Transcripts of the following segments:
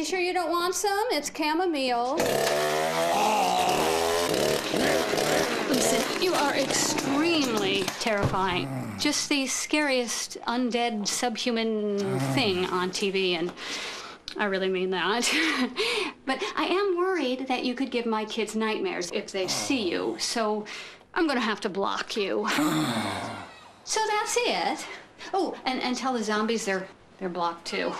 You sure you don't want some? It's chamomile. Listen, you are extremely terrifying. Just the scariest undead subhuman thing on TV, and I really mean that. But I am worried that you could give my kids nightmares if they see you, so I'm gonna have to block you. So that's it. Oh, and tell the zombies they're blocked too.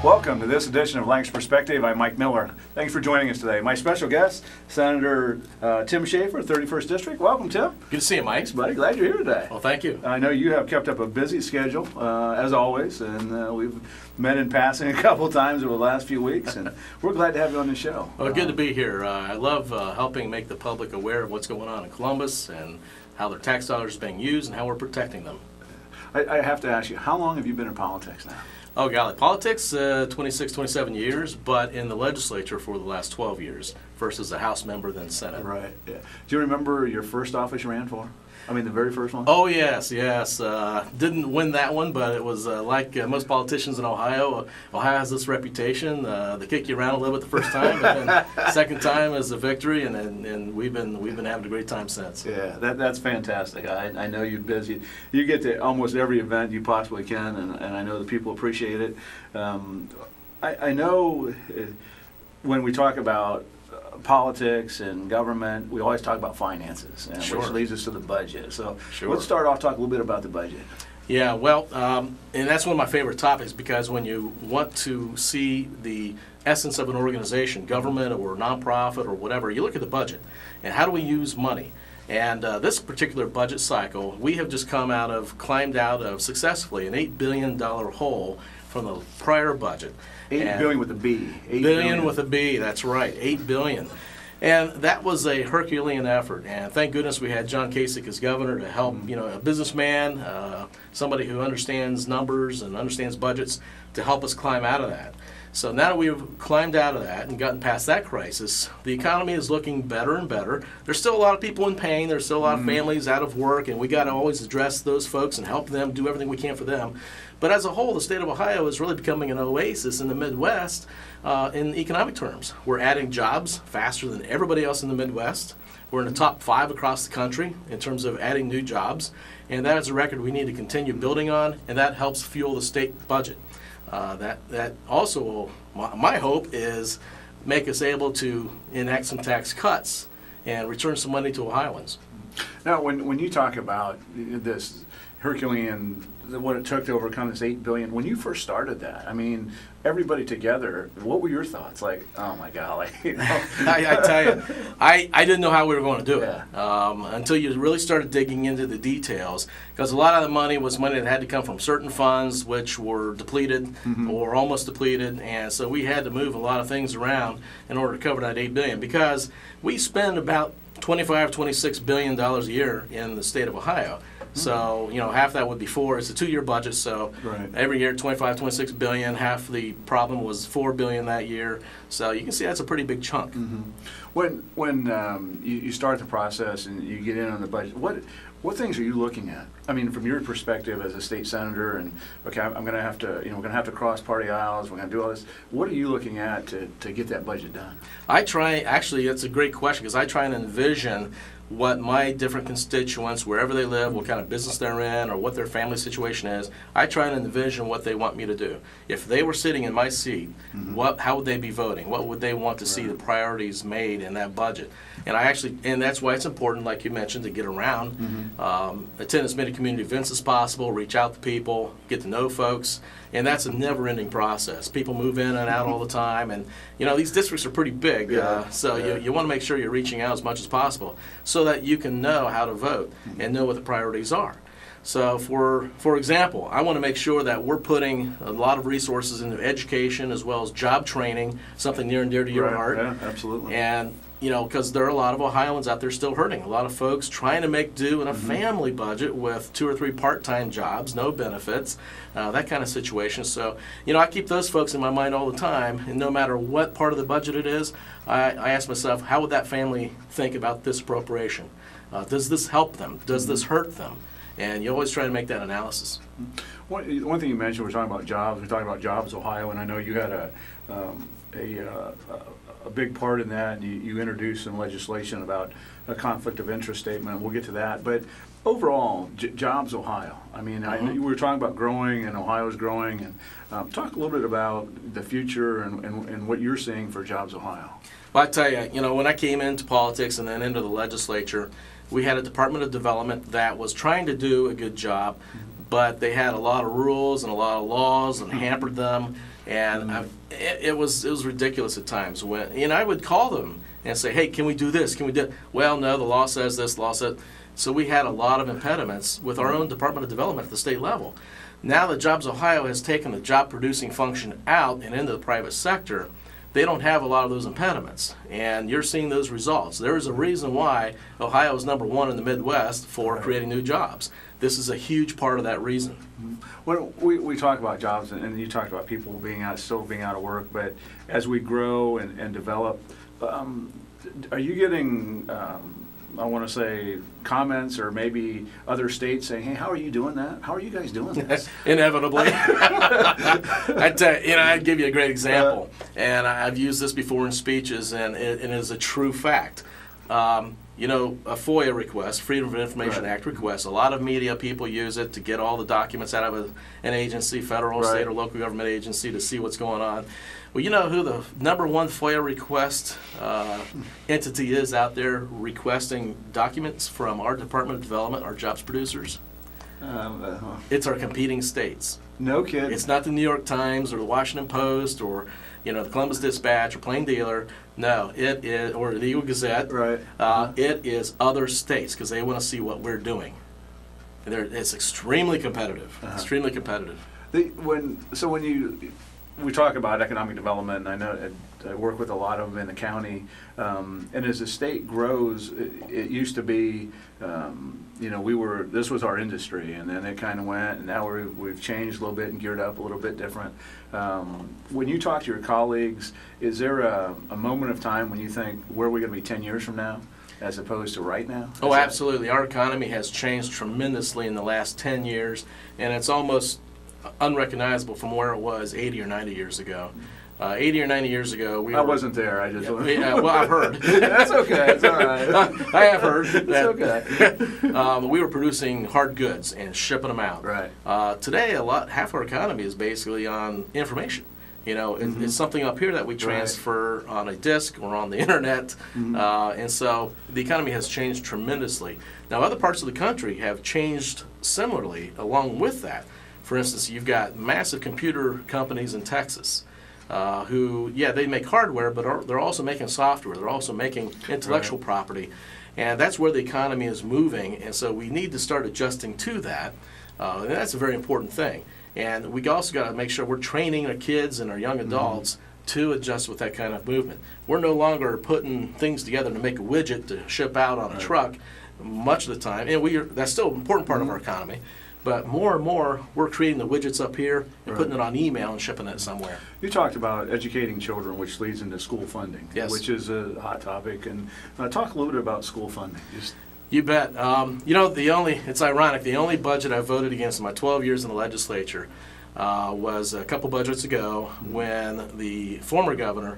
Welcome to this edition of Lancaster Perspective. I'm Mike Miller. Thanks for joining us today. My special guest, Senator Tim Schaffer, 31st District. Welcome, Tim. Good to see you, Mike. Thanks, buddy. Glad you're here today. Well, thank you. I know you have kept up a busy schedule, as always, and we've met in passing a couple of times over the last few weeks, and we're glad to have you on the show. Well, good to be here. I love helping make the public aware of what's going on in Columbus and how their tax dollars are being used and how we're protecting them. I have to ask you, how long have you been in politics now? Oh, golly. Politics, 26, 27 years, but in the legislature for the last 12 years, first as a House member, then Senate. Right. Yeah. Do you remember your first office you ran for? I mean, the very first one? Oh, yes. Didn't win that one, but it was like most politicians in Ohio. Ohio has this reputation. They kick you around a little bit the first time, but then second time is a victory, and we've been having a great time since. Yeah, that's fantastic. I know you're busy. You get to almost every event you possibly can, and I know the people appreciate it. I know when we talk about politics and government, we always talk about finances, which leads us to the budget. So let's start off talk a little bit about the budget. Yeah, well, and that's one of my favorite topics, because when you want to see the essence of an organization, government or nonprofit or whatever, you look at the budget and how do we use money. And this particular budget cycle, we have just climbed out of successfully an $8 billion hole from the prior budget. $8 billion with a B. $8 billion with a B, that's right, $8 billion. And that was a Herculean effort, and thank goodness we had John Kasich as governor to help, a businessman, somebody who understands numbers and understands budgets, to help us climb out of that. So now that we've climbed out of that and gotten past that crisis, the economy is looking better and better. There's still a lot of people in pain. There's still a lot of families out of work, and we got to always address those folks and help them, do everything we can for them. But as a whole, the state of Ohio is really becoming an oasis in the Midwest in economic terms. We're adding jobs faster than everybody else in the Midwest. We're in the top 5 across the country in terms of adding new jobs, and that is a record we need to continue building on, and that helps fuel the state budget. That also will, my hope is, make us able to enact some tax cuts and return some money to Ohioans. Now, when you talk about this Herculean, what it took to overcome this $8 billion, when you first started that, I mean, everybody together, what were your thoughts? Like, oh my golly. I tell you, I didn't know how we were going to do it until you really started digging into the details, because a lot of the money was money that had to come from certain funds which were depleted or almost depleted, and so we had to move a lot of things around in order to cover that $8 billion, because we spend about $26 billion a year in the state of Ohio. So, half that would be it's a 2-year budget, so every year $26 billion, half the problem was $4 billion that year. So you can see that's a pretty big chunk. When you start the process and you get in on the budget, what things are you looking at? I mean, from your perspective as a state senator, and okay, I'm going to have to, we're going to have to cross party aisles. We're going to do all this. What are you looking at to get that budget done? Actually, it's a great question, because I try and envision what my different constituents, wherever they live, what kind of business they're in, or what their family situation is. I try and envision what they want me to do. If they were sitting in my seat, how would they be voting? What would they want to see the priorities made in that budget? And that's why it's important, like you mentioned, to get around, attend as many community events as possible, reach out to people, get to know folks, and that's a never-ending process. People move in and out all the time, and these districts are pretty big, so you want to make sure you're reaching out as much as possible so that you can know how to vote and know what the priorities are. So for example, I want to make sure that we're putting a lot of resources into education as well as job training, something near and dear to your heart. Yeah, absolutely. And because there are a lot of Ohioans out there still hurting. A lot of folks trying to make do in a family budget with 2 or 3 part-time jobs, no benefits, that kind of situation. So, I keep those folks in my mind all the time, and no matter what part of the budget it is, I ask myself, how would that family think about this appropriation? Does this help them? Does this hurt them? And you always try to make that analysis. One thing you mentioned, we're talking about jobs. We're talking about Jobs Ohio, and I know you had a big part in that, and you introduced some legislation about a conflict of interest statement. We'll get to that, but overall, Jobs Ohio. I mean, we were talking about growing, and Ohio's growing, and talk a little bit about the future and what you're seeing for Jobs Ohio. Well, I tell you, when I came into politics and then into the legislature, we had a Department of Development that was trying to do a good job, but they had a lot of rules and a lot of laws and hampered them. And it was ridiculous at times when, I would call them and say, hey, can we do this? Can we do it? Well, no, the law says this, the law says. So we had a lot of impediments with our own Department of Development at the state level. Now that Jobs Ohio has taken the job-producing function out and into the private sector, they don't have a lot of those impediments. And you're seeing those results. There is a reason why Ohio is #1 in the Midwest for creating new jobs. This is a huge part of that reason. Well, we talk about jobs, and you talked about people still being out of work, but as we grow and develop, are you getting, I want to say, comments or maybe other states saying, hey, how are you doing that? How are you guys doing this? Inevitably. I'd give you a great example, and I've used this before in speeches, and it is a true fact. A FOIA request, Freedom of Information Act request, a lot of media people use it to get all the documents out of an agency, federal, state, or local government agency to see what's going on. Well, you know who the #1 FOIA request entity is out there requesting documents from our Department of Development, our jobs producers? It's our competing states. No kidding. It's not the New York Times or the Washington Post or the Columbus Dispatch or Plain Dealer. No, it is, or the Eagle Gazette. Right. It is other states because they want to see what we're doing. And it's extremely competitive. Extremely competitive. We talk about economic development, and I know I work with a lot of them in the county, and as the state grows, it used to be, this was our industry, and then it kind of went, and now we've changed a little bit and geared up a little bit different. When you talk to your colleagues, is there a moment of time when you think, where are we going to be 10 years from now, as opposed to right now? Oh, absolutely. Our economy has changed tremendously in the last 10 years, and it's almost unrecognizable from where it was 80 or 90 years ago. 80 or 90 years ago, I wasn't there. I just well, I've heard. That's okay. It's all right. I have heard. It's okay. We were producing hard goods and shipping them out. Right. Today, half our economy is basically on information. It's something up here that we transfer on a disk or on the internet, and so the economy has changed tremendously. Now, other parts of the country have changed similarly along with that. For instance, you've got massive computer companies in Texas who, they make hardware, but they're also making software. They're also making intellectual property. And that's where the economy is moving. And so we need to start adjusting to that. And that's a very important thing. And we also got to make sure we're training our kids and our young adults to adjust with that kind of movement. We're no longer putting things together to make a widget to ship out on a truck much of the time. And that's still an important part of our economy. But more and more, we're creating the widgets up here and putting it on email and shipping it somewhere. You talked about educating children, which leads into school funding, which is a hot topic. And talk a little bit about school funding. You bet. It's ironic. The only budget I voted against in my 12 years in the legislature was a couple budgets ago when the former governor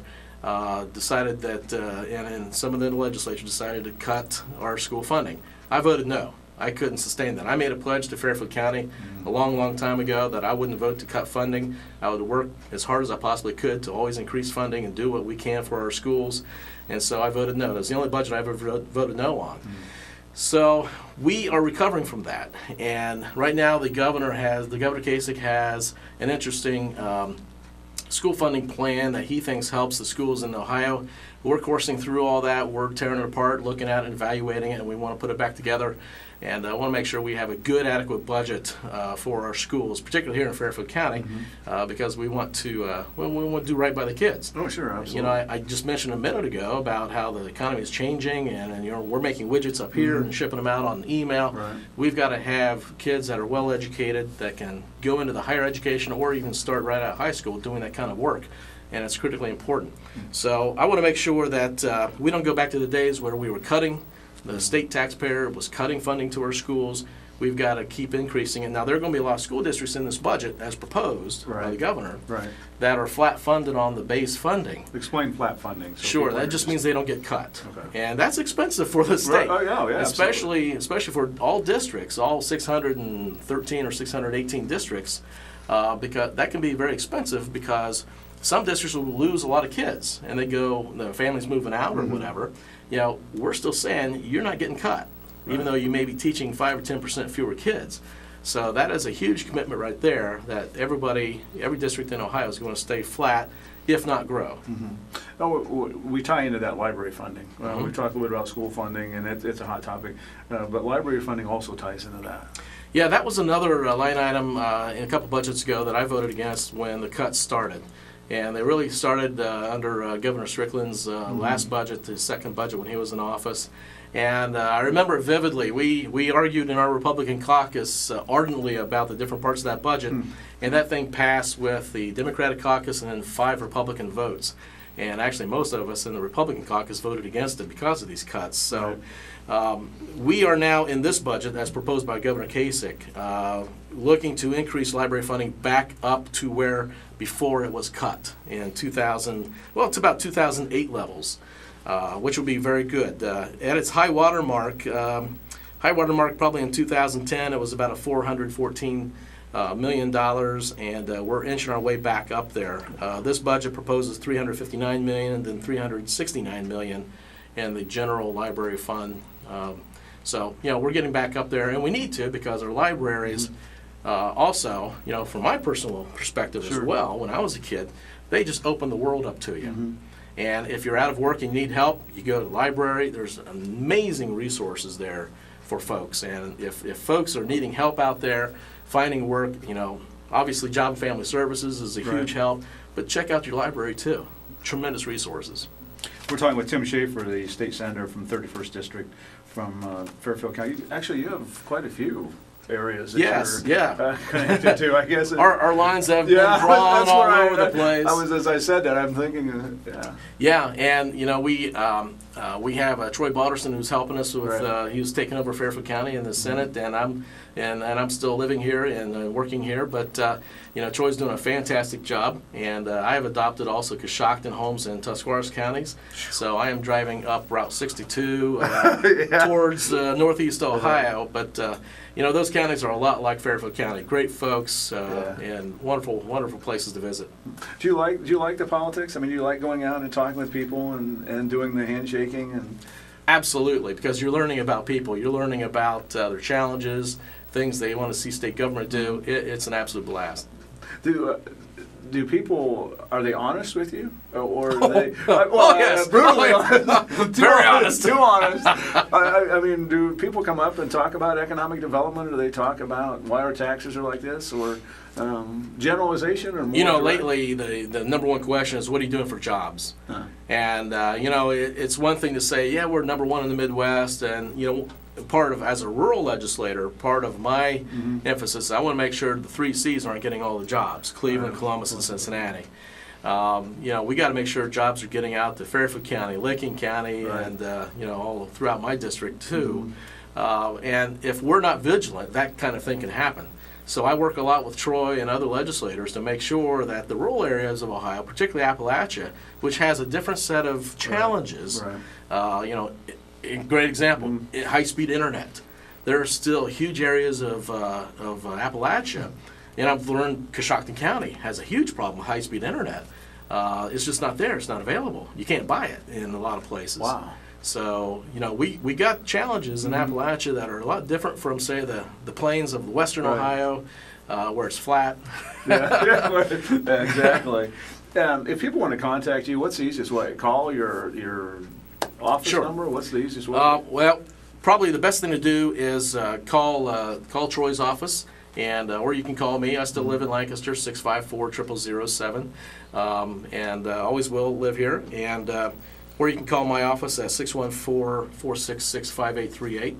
decided that, and some of the legislature decided to cut our school funding. I voted no. I couldn't sustain that. I made a pledge to Fairfield County a long, long time ago that I wouldn't vote to cut funding. I would work as hard as I possibly could to always increase funding and do what we can for our schools. And so I voted no. That's the only budget I ever voted no on. So we are recovering from that. And right now Governor Kasich has an interesting school funding plan that he thinks helps the schools in Ohio. We're coursing through all that. We're tearing it apart, looking at it, evaluating it, and we want to put it back together. And I want to make sure we have a good, adequate budget for our schools, particularly here in Fairfield County, because we want to we want to do right by the kids. Oh, sure, absolutely. You know, I just mentioned a minute ago about how the economy is changing, and you know, we're making widgets up here and shipping them out on email. Right. We've got to have kids that are well educated that can go into the higher education or even start right out of high school doing that kind of work. And it's critically important. So I want to make sure that we don't go back to the days where we were cutting. The state taxpayer was cutting funding to our schools. We've got to keep increasing it. Now, there are going to be a lot of school districts in this budget, as proposed by the governor, that are flat funded on the base funding. Explain flat funding. So sure, that just means they don't get cut. Okay. And that's expensive for the state. Right. Oh, yeah, especially for all districts, all 613 or 618 districts, because that can be very expensive because some districts will lose a lot of kids and they go, the family's moving out or whatever. You know, we're still saying you're not getting cut, even though you may be teaching 5 or 10% fewer kids. So that is a huge commitment right there that every district in Ohio is going to stay flat, if not grow. Oh, we tie into that library funding. We talked a little bit about school funding, and it's a hot topic. But library funding also ties into that. Yeah, that was another line item in a couple budgets ago that I voted against when the cuts started. And they really started under Governor Strickland's last budget, his second budget when he was in office. And I remember it vividly. We argued in our Republican caucus ardently about the different parts of that budget, and that thing passed with the Democratic caucus and then 5 Republican votes. And actually most of us in the Republican caucus voted against it because of these cuts. So we are now in this budget, as proposed by Governor Kasich, looking to increase library funding back up to where before it was cut in 2000, well, it's about 2008 levels, which will be very good. At its high water mark probably in 2010, it was about a $414 million, and we're inching our way back up there. This budget proposes $359 million and then $369 million in the general library fund. So, you know, we're getting back up there, and we need to because our libraries also, you know, from my personal perspective as well, when I was a kid, they just opened the world up to you. And if you're out of work and you need help, you go to the library. There's amazing resources there for folks. And if folks are needing help out there, finding work, you know, obviously Job and Family Services is a huge help, but check out your library too. Tremendous resources. We're talking with Tim Schaffer, the state senator from 31st District from Fairfield County. Actually, you have quite a few areas that you're connected to, I guess. Our lines have been drawn all over the place. As I said that, I'm thinking, Yeah, and you know, we have Troy Balderson who's helping us with. He was taking over Fairfield County in the Senate, and I'm still living here and working here. But you know, Troy's doing a fantastic job, and I have adopted also Coshocton, Holmes, and Tuscarawas counties. So I am driving up Route 62 towards northeast Ohio, but. You know, those counties are a lot like Fairfield County. Great folks and wonderful, wonderful places to visit. Do you like the politics? I mean, do you like going out and talking with people and doing the handshaking? And absolutely, because you're learning about people. You're learning about their challenges, things they want to see state government do. It's an absolute blast. Do people, are they honest with you? Or are they, yes. Brutally honest? Very honest. Too honest. I mean, do people come up and talk about economic development, or do they talk about why our taxes are like this, or generalization, or more? You know, lately the number one question is, what are you doing for jobs? And, you know, it's one thing to say, yeah, we're number one in the Midwest, and, you know, as a rural legislator, part of my emphasis, I want to make sure the 3 C's aren't getting all the jobs: Cleveland, Columbus, and Cincinnati. You know, we got to make sure jobs are getting out to Fairfield County, Licking County, and you know, all throughout my district too. And if we're not vigilant, that kind of thing can happen. So I work a lot with Troy and other legislators to make sure that the rural areas of Ohio, particularly Appalachia, which has a different set of challenges, you know. A great example, high-speed internet. There are still huge areas of Appalachia, and I've learned Coshocton County has a huge problem with high-speed internet. It's just not there. It's not available. You can't buy it in a lot of places. Wow. So, you know, we got challenges in Appalachia that are a lot different from, say, the plains of western Ohio, where it's flat. Exactly. If people want to contact you, what's the easiest way? Call your office number? What's the easiest way? Well, probably the best thing to do is call Troy's office, and or you can call me. I still live in Lancaster, 654-0007, and always will live here. And or you can call my office at 614-466-5838.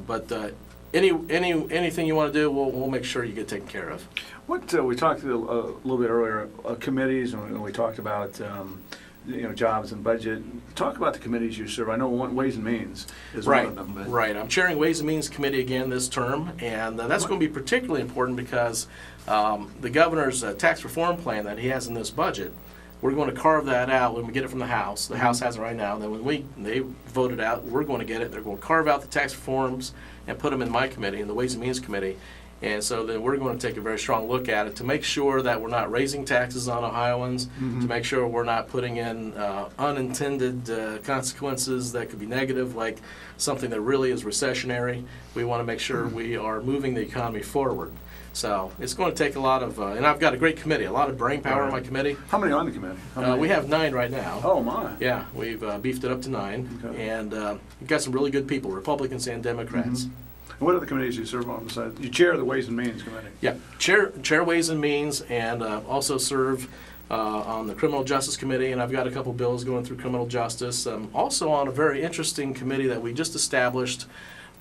But anything you want to do, we'll make sure you get taken care of. What we talked a little bit earlier, committees, and we talked about jobs and budget. Talk about the committees you serve. I know Ways and Means is one of them. But. Right. I'm chairing Ways and Means Committee again this term, and that's going to be particularly important because the governor's tax reform plan that he has in this budget, we're going to carve that out when we get it from the House. The House has it right now. And then when they vote it out, we're going to get it. They're going to carve out the tax reforms and put them in my committee, in the Ways and Means Committee. And so then we're going to take a very strong look at it to make sure that we're not raising taxes on Ohioans, to make sure we're not putting in unintended consequences that could be negative, like something that really is recessionary. We want to make sure we are moving the economy forward. So it's going to take a lot of, and I've got a great committee, a lot of brain power on my committee. How many on the committee? We have 9 right now. Oh, my. Yeah, we've beefed it up to 9, and we've got some really good people, Republicans and Democrats. And what are the committees you serve on besides? You chair the Ways and Means Committee. Yeah, chair Ways and Means, and also serve on the Criminal Justice Committee, and I've got a couple bills going through criminal justice. Also on a very interesting committee that we just established,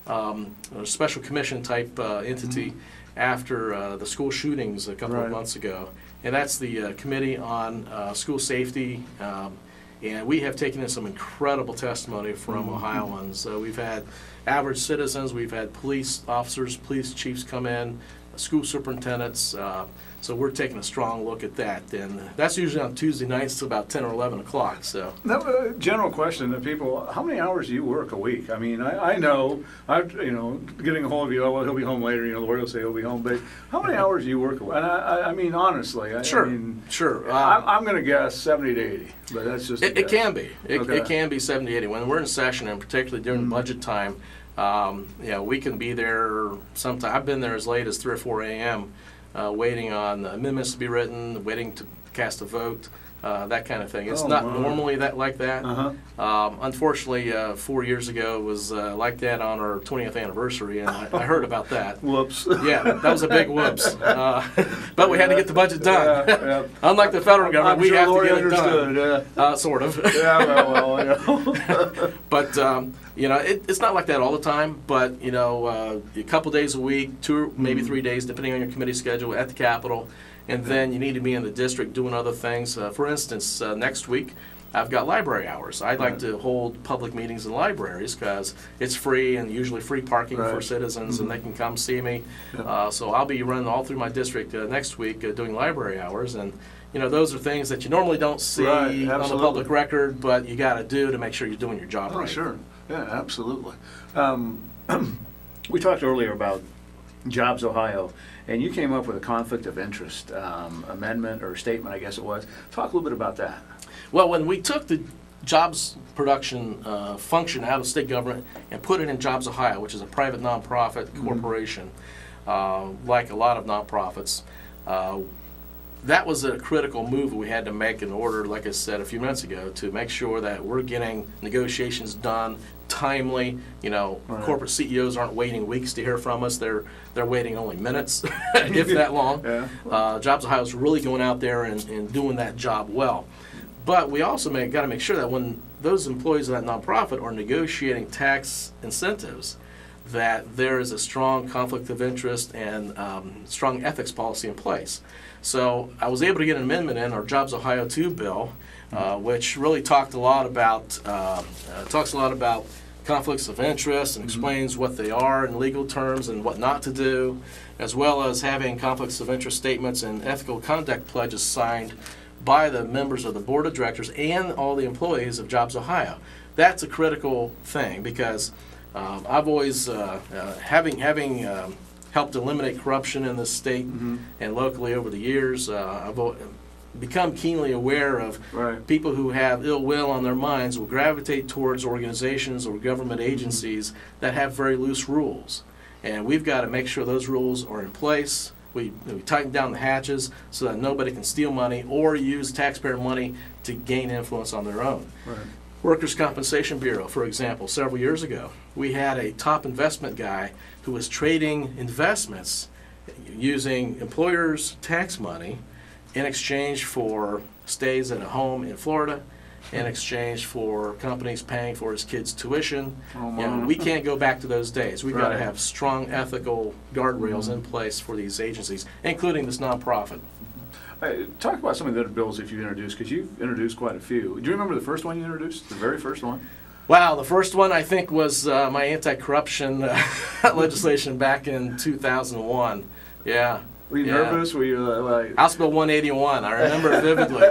a special commission type entity after the school shootings a couple of months ago, and that's the Committee on School Safety. And we have taken in some incredible testimony from Ohioans. We've had average citizens, we've had police officers, police chiefs come in, school superintendents. So we're taking a strong look at that. And that's usually on Tuesday nights to about 10 or 11 o'clock. So. Now, general question to people, how many hours do you work a week? I mean, I know, getting a hold of you, oh, well, he'll be home later, the lawyer will say he'll be home, but how many hours do you work a week? And I mean, honestly. Sure. I'm going to guess 70 to 80, but that's just It can be. It can be 70 to 80. When we're in session, and particularly during budget time, we can be there sometime. I've been there as late as 3 or 4 a.m., waiting on amendments to be written, waiting to cast a vote, that kind of thing. It's not normally like that. Unfortunately, 4 years ago it was like that on our 20th anniversary, and I heard about that. Whoops. Yeah, that was a big whoops. But we had to get the budget done. Yeah. Unlike the federal government, we have to get it done. Yeah. Sort of. Yeah, well. But it's not like that all the time. But a couple days a week, 2 maybe 3 days, depending on your committee schedule at the Capitol. And then you need to be in the district doing other things. For instance, next week, I've got library hours. I'd like to hold public meetings in libraries because it's free and usually free parking for citizens, and they can come see me. So I'll be running all through my district next week doing library hours. And, those are things that you normally don't see on the public record, but you got to do to make sure you're doing your job right. Sure. Yeah, absolutely. We talked earlier about Jobs Ohio, and you came up with a conflict of interest amendment or statement, I guess it was. Talk a little bit about that. Well, when we took the jobs production function out of state government and put it in Jobs Ohio, which is a private nonprofit corporation, like a lot of nonprofits, that was a critical move we had to make in order, like I said a few minutes ago, to make sure that we're getting negotiations done timely. Corporate CEOs aren't waiting weeks to hear from us. They're waiting only minutes, if that long. Jobs Ohio is really going out there and doing that job well. But we also got to make sure that when those employees of that nonprofit are negotiating tax incentives, that there is a strong conflict of interest and strong ethics policy in place. So I was able to get an amendment in our Jobs Ohio 2 bill, which really talks a lot about conflicts of interest and explains what they are in legal terms and what not to do, as well as having conflicts of interest statements and ethical conduct pledges signed by the members of the board of directors and all the employees of Jobs Ohio. That's a critical thing because I've always, having helped eliminate corruption in the state and locally over the years, I've become keenly aware of people who have ill will on their minds will gravitate towards organizations or government agencies that have very loose rules. And we've got to make sure those rules are in place. We tighten down the hatches so that nobody can steal money or use taxpayer money to gain influence on their own. Workers' Compensation Bureau, for example, several years ago, we had a top investment guy who was trading investments using employers' tax money in exchange for stays at a home in Florida, in exchange for companies paying for his kids' tuition. We can't go back to those days. We've got to have strong ethical guardrails in place for these agencies, including this nonprofit. Talk about some of the other bills that you've introduced, because you've introduced quite a few. Do you remember the first one you introduced, the very first one? Wow, the first one I think was my anti-corruption legislation back in 2001. Yeah. Were you nervous? Were you like... House Bill 181, I remember it vividly.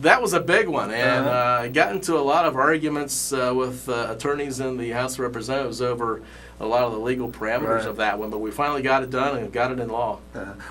That was a big one, and I got into a lot of arguments with attorneys in the House of Representatives over a lot of the legal parameters of that one, but we finally got it done and got it in law.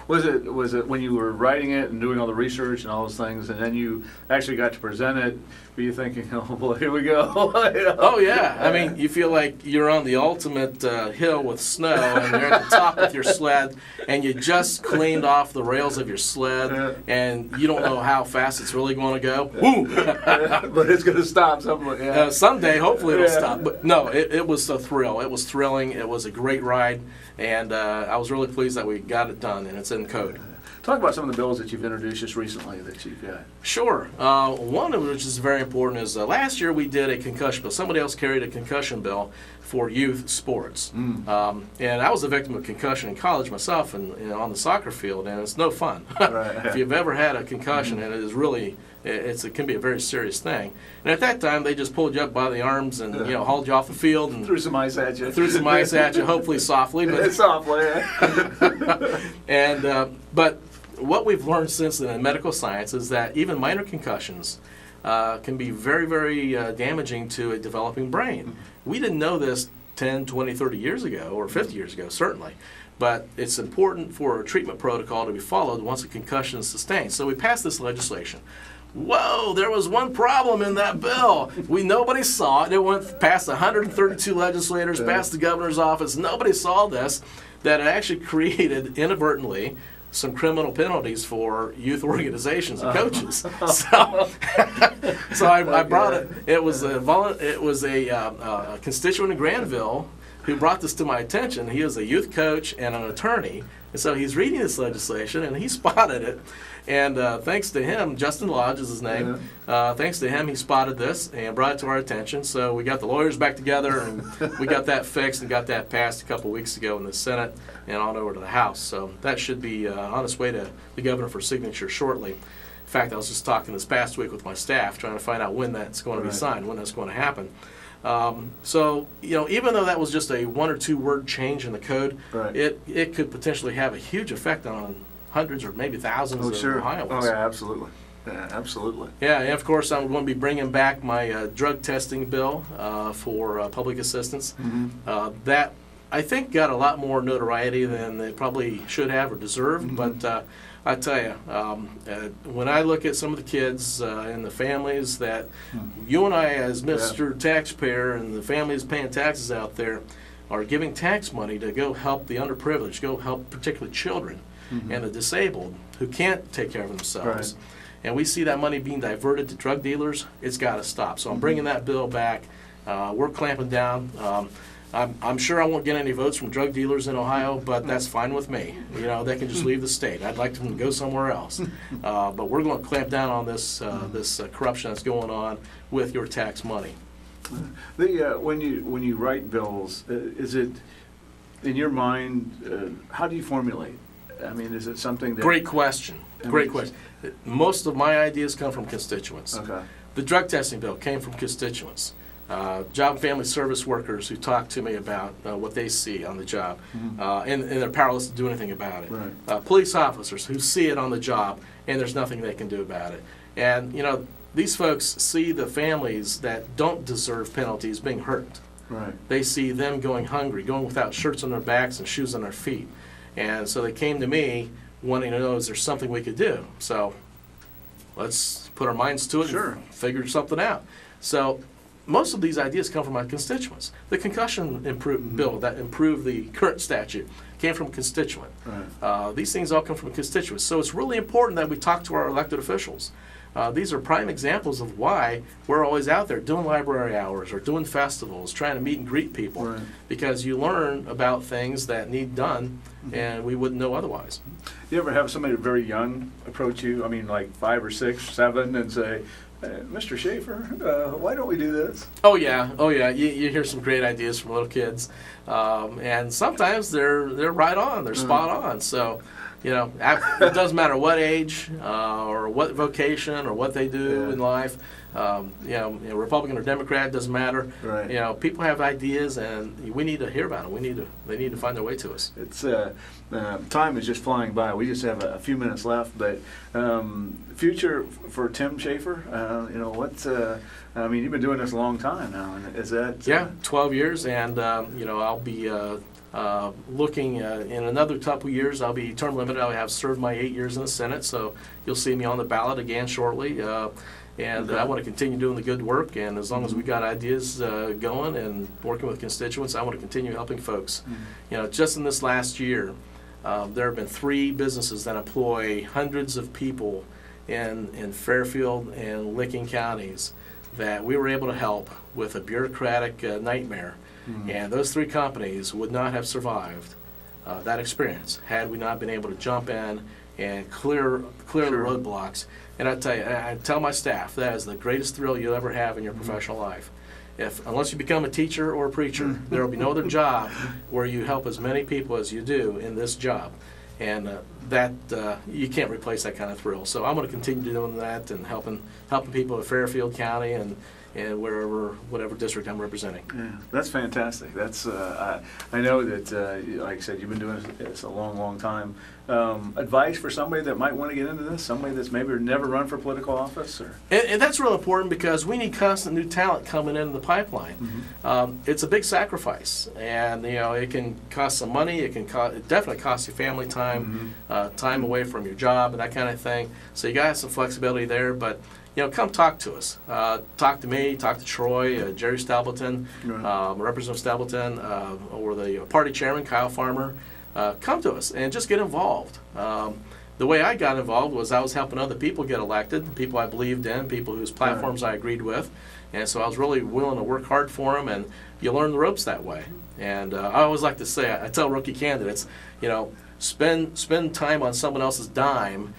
Was it when you were writing it and doing all the research and all those things, and then you actually got to present it, were you thinking, oh boy, here we go? Oh yeah, I mean, you feel like you're on the ultimate hill with snow, and you're at the top with your sled, and you just cleaned off the rails of your sled, and you don't know how fast it's really going to go. Woo! But it's going to stop somewhere. Someday, hopefully it'll stop. But no, it was a thrill. It was thrilling. It was a great ride, and I was really pleased that we got it done, and it's in code. Talk about some of the bills that you've introduced just recently that you've got. Sure. One of which is very important is last year we did a concussion bill. Somebody else carried a concussion bill for youth sports. And I was a victim of concussion in college myself and on the soccer field, and it's no fun. If you've ever had a concussion, and it is really, it can be a very serious thing. And at that time, they just pulled you up by the arms and hauled you off the field and threw some ice at you. Hopefully softly, but softly. But what we've learned since then in medical science is that even minor concussions can be very, very damaging to a developing brain. We didn't know this 10, 20, 30 years ago, or 50 years ago, certainly. But it's important for a treatment protocol to be followed once a concussion is sustained. So we passed this legislation. Whoa, there was one problem in that bill. Nobody saw it. It went past 132 legislators, past the governor's office. Nobody saw this, that it actually created inadvertently some criminal penalties for youth organizations and coaches. So I brought it. It was a constituent in Granville who brought this to my attention. He is a youth coach and an attorney, and so he's reading this legislation and he spotted it. And thanks to him, Justin Lodge is his name. Thanks to him, he spotted this and brought it to our attention. So we got the lawyers back together and we got that fixed and got that passed a couple weeks ago in the Senate and on over to the House. So that should be on its way to the governor for signature shortly. In fact, I was just talking this past week with my staff trying to find out when that's going to be signed, when that's going to happen. So, even though that was just a one or two word change in the code, it could potentially have a huge effect on hundreds or maybe thousands of Ohioans. Oh, yeah, absolutely. Yeah, absolutely. Yeah, and of course, I'm going to be bringing back my drug testing bill for public assistance. That, I think, got a lot more notoriety than they probably should have or deserved. But I tell you, when I look at some of the kids and the families that you and I, as Mr. Taxpayer, and the families paying taxes out there, are giving tax money to go help the underprivileged, go help particularly children and the disabled who can't take care of themselves. And we see that money being diverted to drug dealers, it's got to stop. So I'm bringing that bill back. We're clamping down. I'm sure I won't get any votes from drug dealers in Ohio, but that's fine with me. They can just leave the state. I'd like them to go somewhere else. But we're going to clamp down on this corruption that's going on with your tax money. When you write bills, is it in your mind? How do you formulate? I mean, is it something that... Great question. Great question. Most of my ideas come from constituents. Okay. The drug testing bill came from constituents. Job and family service workers who talk to me about what they see on the job, and they're powerless to do anything about it. Police officers who see it on the job, and there's nothing they can do about it. And, these folks see the families that don't deserve penalties being hurt. They see them going hungry, going without shirts on their backs and shoes on their feet. And so they came to me wanting to know, is there something we could do? So let's put our minds to it and figure something out. So most of these ideas come from my constituents. The concussion bill that improved the current statute came from a constituent. Right. These things all come from constituents. So it's really important that we talk to our elected officials. These are prime examples of why we're always out there doing library hours or doing festivals, trying to meet and greet people, Right. because you learn about things that need done and we wouldn't know otherwise. You ever have somebody very young approach you, I mean like 5 or 6, 7, and say, Mr. Schaffer, why don't we do this? Oh yeah. You hear some great ideas from little kids, and sometimes they're right on. They're spot on. So, it doesn't matter what age or what vocation or what they do in life. Republican or Democrat, doesn't matter. Right. People have ideas, and we need to hear about them. They need to find their way to us. It's time is just flying by. We just have a few minutes left, but future for Tim Schaffer. What's I mean, you've been doing this a long time now, and is that 12 years, and I'll be looking in another couple years. I'll be term limited. I have served my 8 years in the Senate, so you'll see me on the ballot again shortly. And I want to continue doing the good work, and as long as we got ideas going and working with constituents, I want to continue helping folks. Just in this last year, there have been 3 businesses that employ hundreds of people in Fairfield and Licking counties that we were able to help with a bureaucratic nightmare. And those 3 companies would not have survived that experience had we not been able to jump in and clear the roadblocks. And I tell my staff, that is the greatest thrill you'll ever have in your professional life. Unless you become a teacher or a preacher, there will be no other job where you help as many people as you do in this job. And that you can't replace that kind of thrill. So I'm going to continue doing that and helping people in Fairfield County and whatever district I'm representing. Yeah, that's fantastic. That's I know that like I said, you've been doing this a long, long time. Advice for somebody that might want to get into this, somebody that's maybe never run for political office, or and that's real important because we need constant new talent coming into the pipeline. It's a big sacrifice, and it can cost some money. It definitely costs you family time, time away from your job and that kind of thing. So you got to have some flexibility there, but. Come talk to us. Talk to me, talk to Troy, Jerry Stapleton, Representative Stapleton, or the party chairman, Kyle Farmer. Come to us and just get involved. The way I got involved was I was helping other people get elected, people I believed in, people whose platforms I agreed with. And so I was really willing to work hard for them, and you learn the ropes that way. And I always like to say, I tell rookie candidates, spend time on someone else's dime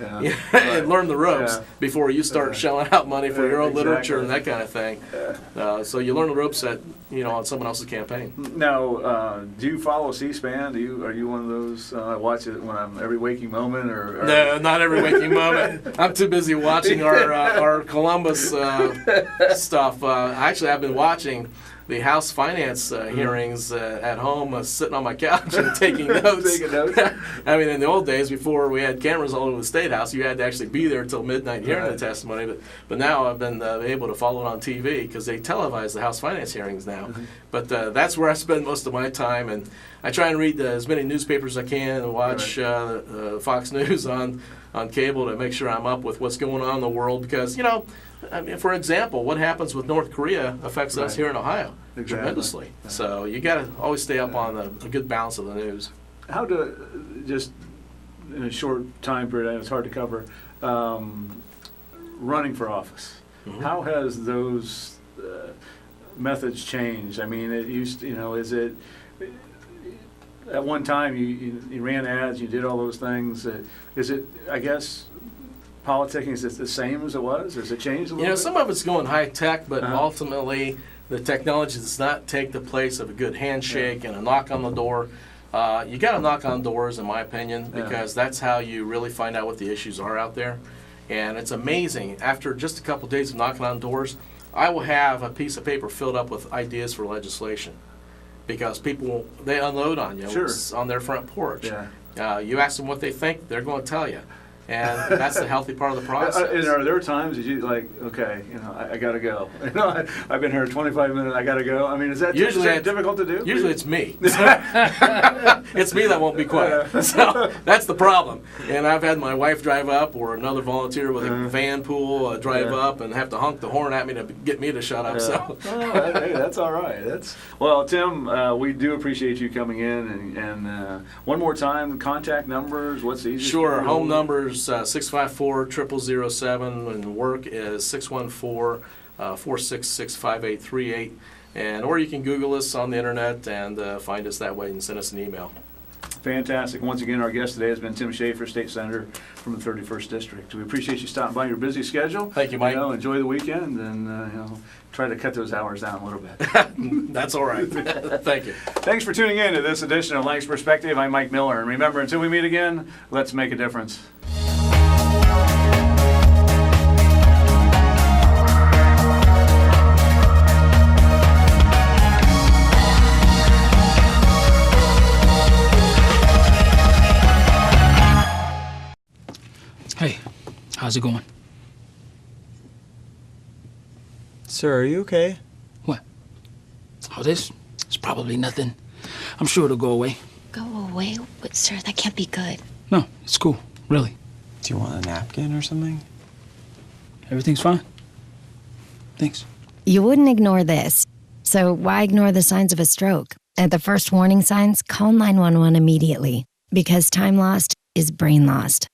and learn the ropes before you start shelling out money for your own literature and that kind of thing. So you learn the ropes on someone else's campaign. Now, do you follow C-SPAN? Are you one of those? I watch it when I'm every waking moment, or no, not every waking moment. I'm too busy watching our Columbus stuff. Actually, I've been watching the House Finance hearings at home, sitting on my couch and taking notes. Taking notes. I mean, in the old days, before we had cameras all over the State House, you had to actually be there until midnight hearing the testimony. But now I've been able to follow it on TV because they televise the House Finance hearings now. But that's where I spend most of my time, and I try and read as many newspapers as I can and watch Fox News on cable to make sure I'm up with what's going on in the world because, I mean, for example, what happens with North Korea affects us here in Ohio tremendously. So you got to always stay up on a good balance of the news. How just in a short time period, and it's hard to cover, running for office. How has those methods changed? I mean, it used to, is it at one time you ran ads, you did all those things. Is it, I guess, politicking, is it the same as it was? Has it changed a little bit? Some of it's going high tech, but ultimately the technology does not take the place of a good handshake and a knock on the door. You got to knock on doors, in my opinion, because that's how you really find out what the issues are out there. And it's amazing. After just a couple days of knocking on doors, I will have a piece of paper filled up with ideas for legislation because people, they unload on you on their front porch. You ask them what they think, they're going to tell you. And that's the healthy part of the process. And are there times that you like, okay, I got to go. I've been here 25 minutes. I got to go. I mean, is that difficult to do? Usually it's me. It's me that won't be quiet. So that's the problem. And I've had my wife drive up, or another volunteer with a van pool drive up and have to honk the horn at me to get me to shut up. So hey, that's all right. Well, Tim, we do appreciate you coming in. And one more time, contact numbers. What's the easiest? Sure. Home numbers 654-0007, and work is 614-466-5838. Or you can Google us on the internet and find us that way and send us an email. Fantastic. Once again, our guest today has been Tim Schaffer, State Senator from the 31st District. We appreciate you stopping by your busy schedule. Thank you, Mike. Enjoy the weekend and try to cut those hours down a little bit. That's all right. Thank you. Thanks for tuning in to this edition of Lancaster Perspective. I'm Mike Miller. And remember, until we meet again, let's make a difference. Hey, how's it going? Sir, are you okay? What? Oh, this? It's probably nothing. I'm sure it'll go away. Go away? But, sir, that can't be good. No, it's cool, really. Do you want a napkin or something? Everything's fine. Thanks. You wouldn't ignore this. So why ignore the signs of a stroke? At the first warning signs, call 911 immediately. Because time lost is brain lost.